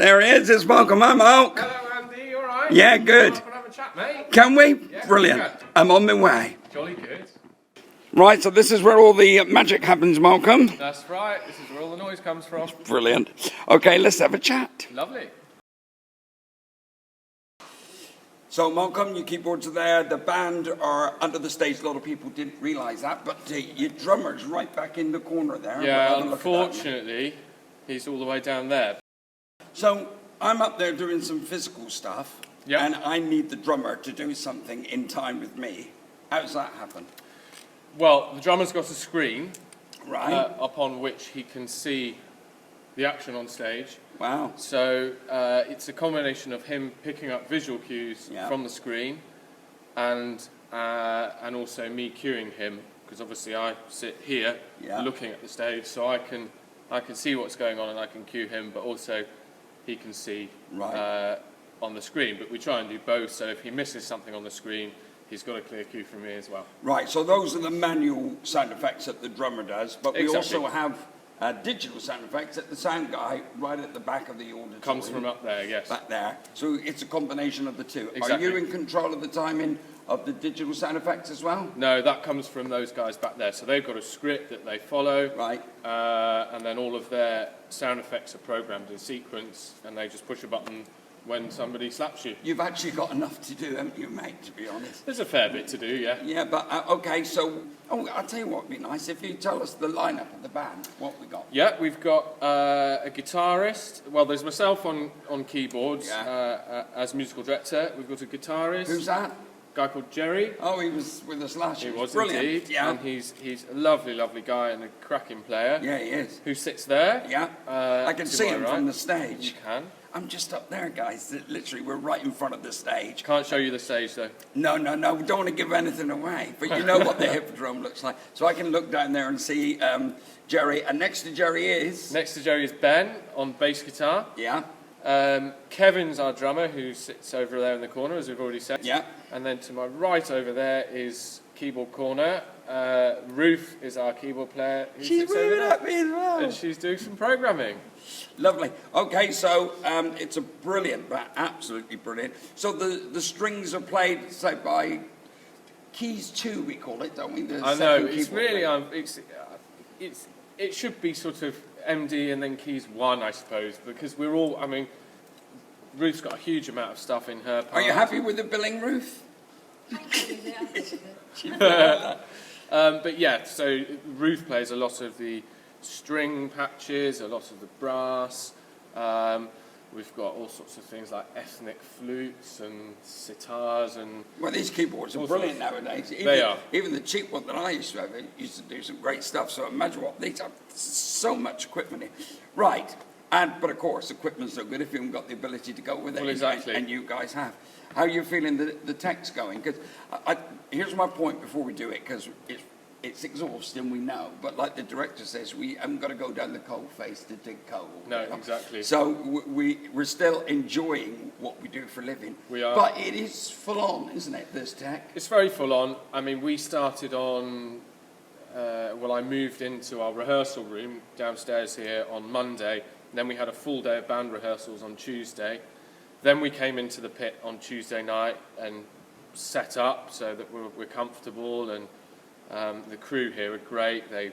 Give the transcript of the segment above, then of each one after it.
There he is. It's Malcolm. I'm Oak. Hello, Andy. You all right? Yeah, good. Come up and have a chat, mate. Can we? Yeah, Brilliant. good. I'm on my way. Jolly good. Right, so this is where all the magic happens, Malcolm. That's right. This is where all the noise comes from. Brilliant. Okay, let's have a chat. Lovely. So, Malcolm, your keyboards are there. The band are under the stage. A lot of people didn't realise that, but your drummer's right back in the corner there. Yeah, unfortunately, he's all the way down there. So, I'm up there doing some physical stuff, Yep. and I need the drummer to do something in time with me. How does that happen? Well, the drummer's got a screen Right. upon which he can see the action on stage. Wow. So it's a combination of him picking up visual cues from the screen and also me cueing him, because obviously I sit here looking at the stage, so I can see what's going on and I can cue him, but also he can see on the screen. But we try and do both, so if he misses something on the screen, he's got a clear cue from me as well. Right, so those are the manual sound effects that the drummer does, but we also have digital sound effects that the sound guy right at the back of the auditorium comes from up there, yes. Back there. So it's a combination of the two. Exactly. Are you in control of the timing of the digital sound effects as well? No, that comes from those guys back there. So they've got a script that they follow. Right. And then all of their sound effects are programmed in sequence, and they just push a button when somebody slaps you. You've actually got enough to do, haven't you, mate, to be honest? There's a fair bit to do, yeah. Yeah, but, okay, so, I'll tell you what would be nice, if you tell us the lineup of the band, what we got. Yeah, we've got a guitarist. Well, there's myself on keyboards as musical director. We've got a guitarist. Who's that? A guy called Jerry. Oh, he was with us last year. He was brilliant. Indeed. Yeah. And he's a lovely, lovely guy and a cracking player. Yeah, he is. Who sits there. Yeah. I can see him from the stage. You can. I'm just up there, guys. Literally, we're right in front of the stage. Can't show you the stage, though. No. We don't want to give anything away. But you know what the hippodrome looks like. So I can look down there and see Jerry. And next to Jerry is? Next to Jerry is Ben on bass guitar. Yeah. Kevin's our drummer, who sits over there in the corner, as we've already said. Yeah. And then to my right over there is keyboard corner. Ruth is our keyboard player. She's moving at me as well. And she's doing some programming. Lovely. Okay, so it's a brilliant, absolutely brilliant. So the strings are played, say, by keys 2, we call it, don't we? I know. It's really it should be sort of MD and then keys 1, I suppose, because we're all. I mean, Ruth's got a huge amount of stuff in her part. Are you happy with the billing, Ruth? But yeah, so Ruth plays a lot of the string patches, a lot of the brass. We've got all sorts of things like ethnic flutes and sitars and. Well, these keyboards are brilliant nowadays. They are. Even the cheap one that I used to have used to do some great stuff. So imagine what these have so much equipment in. Right. But of course, equipment's so good if you haven't got the ability to go with it. Well, exactly. And you guys have. How are you feeling the tech's going? Because here's my point before we do it, because it's exhausting, we know. But like the director says, we haven't got to go down the coal face to dig coal. No, exactly. So we're still enjoying what we do for a living. We are. But it is full on, isn't it, this tech? It's very full on. I mean, we started on. I moved into our rehearsal room downstairs here on Monday. Then we had a full day of band rehearsals on Tuesday. Then we came into the pit on Tuesday night and set up so that we're comfortable, and the crew here are great. They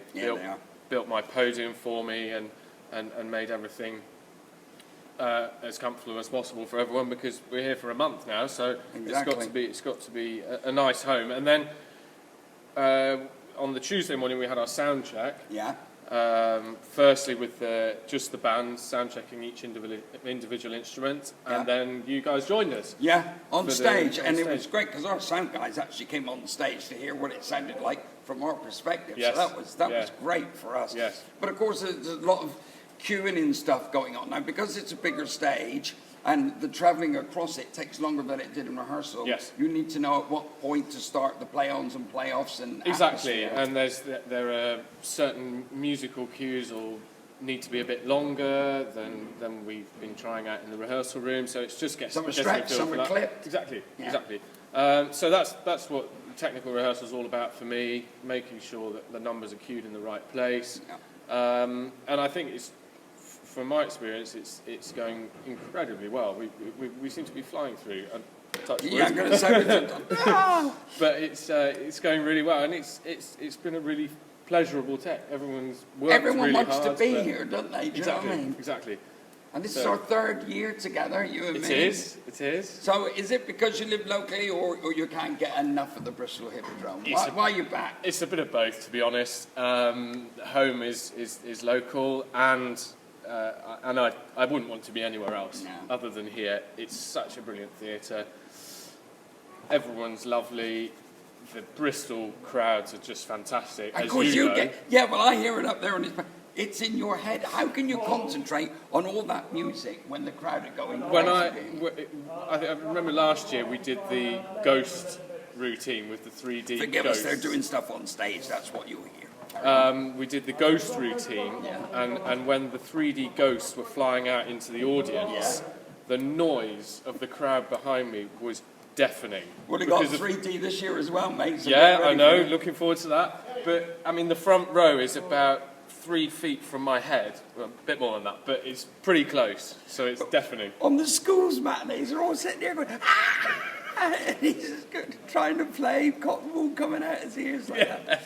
built my podium for me and made everything as comfortable as possible for everyone, because we're here for a month now, so it's got to be a nice home. And then on the Tuesday morning we had our sound check. Yeah. Firstly with just the band sound checking each individual instrument, and then you guys joined us. Yeah, on stage, it was great because our sound guys actually came on the stage to hear what it sounded like from our perspective. Yes. So that was great for us. Yes. But of course, there's a lot of queuing in stuff going on now because it's a bigger stage. And the travelling across it takes longer than it did in rehearsal. Yes. You need to know at what point to start the play-ons and play-offs and exactly. atmosphere. And there are certain musical cues or need to be a bit longer than we've been trying out in the rehearsal room. So it's just some are stretched, some are clipped. Exactly. So that's what technical rehearsal is all about for me, making sure that the numbers are cued in the right place. Yeah. And I think it's from my experience, it's going incredibly well. We seem to be flying through. Touch wood. Yeah, I'm going to say But it's going really well, and it's been a really pleasurable tech. Everyone's worked everyone really wants hard, to be but- here, don't they? Do Exactly, you know what I mean? exactly. And this is So- our 3rd year together, you and It me. it is. So is it because you live locally or you can't get enough of the Bristol Hippodrome? It's Why are you back? It's a bit of both, to be honest. Home is local, and I wouldn't want to be anywhere else No. other than here. It's such a brilliant theatre. Everyone's lovely. The Bristol crowds are just fantastic. Of as course you know. yeah, well I hear it up there and it's in your head. How can you concentrate on all that music when the crowd are going When crazy? I remember last year we did the ghost routine with the 3D Forgive ghosts. us, they're doing stuff on stage, that's what you'll hear. We did the ghost routine, and when the 3D ghosts were flying out into the audience, the noise of the crowd behind me was deafening. Well, they got Because of- 3D this year as well, mate. So Yeah, get I ready know, for it. looking forward to that. But, I mean, the front row is about 3 feet from my head. Well, a bit more than that, but it's pretty close, so it's deafening. On the schools matinees, they're all sitting there going, ah! And he's just trying to play, cotton wool coming out his ears like that.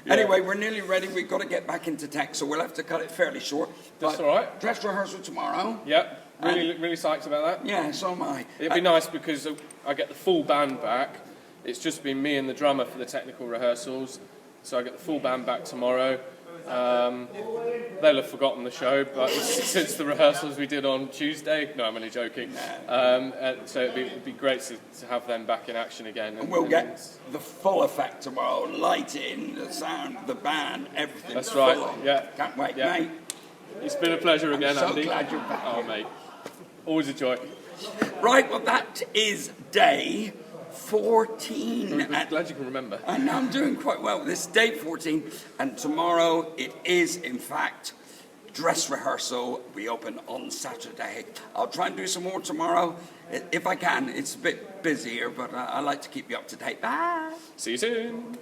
Yeah. Anyway, we're nearly ready. We've got to get back into tech, so we'll have to cut it fairly short. That's But all right. Dress rehearsal tomorrow. Yep, really psyched about that. Yeah, so am I. It'd be nice because I get the full band back. It's just been me and the drummer for the technical rehearsals, so I get the full band back tomorrow. They'll have forgotten the show, but since the rehearsals we did on Tuesday, no, I'm only joking. So it'd be great to have them back in action again. And we'll get the full effect tomorrow. Lighting, the sound, the band, everything. That's right, full on. yeah. Can't wait, Yeah. mate. It's been a pleasure again, so Andy. glad you're back Oh, here. mate, always a joy. Right, well, that is day 14. I'm glad you can remember. And I'm doing quite well. This is day 14, and tomorrow it is, in fact, dress rehearsal. We open on Saturday. I'll try and do some more tomorrow if I can. It's a bit busier, but I like to keep you up to date. Bye. See you soon.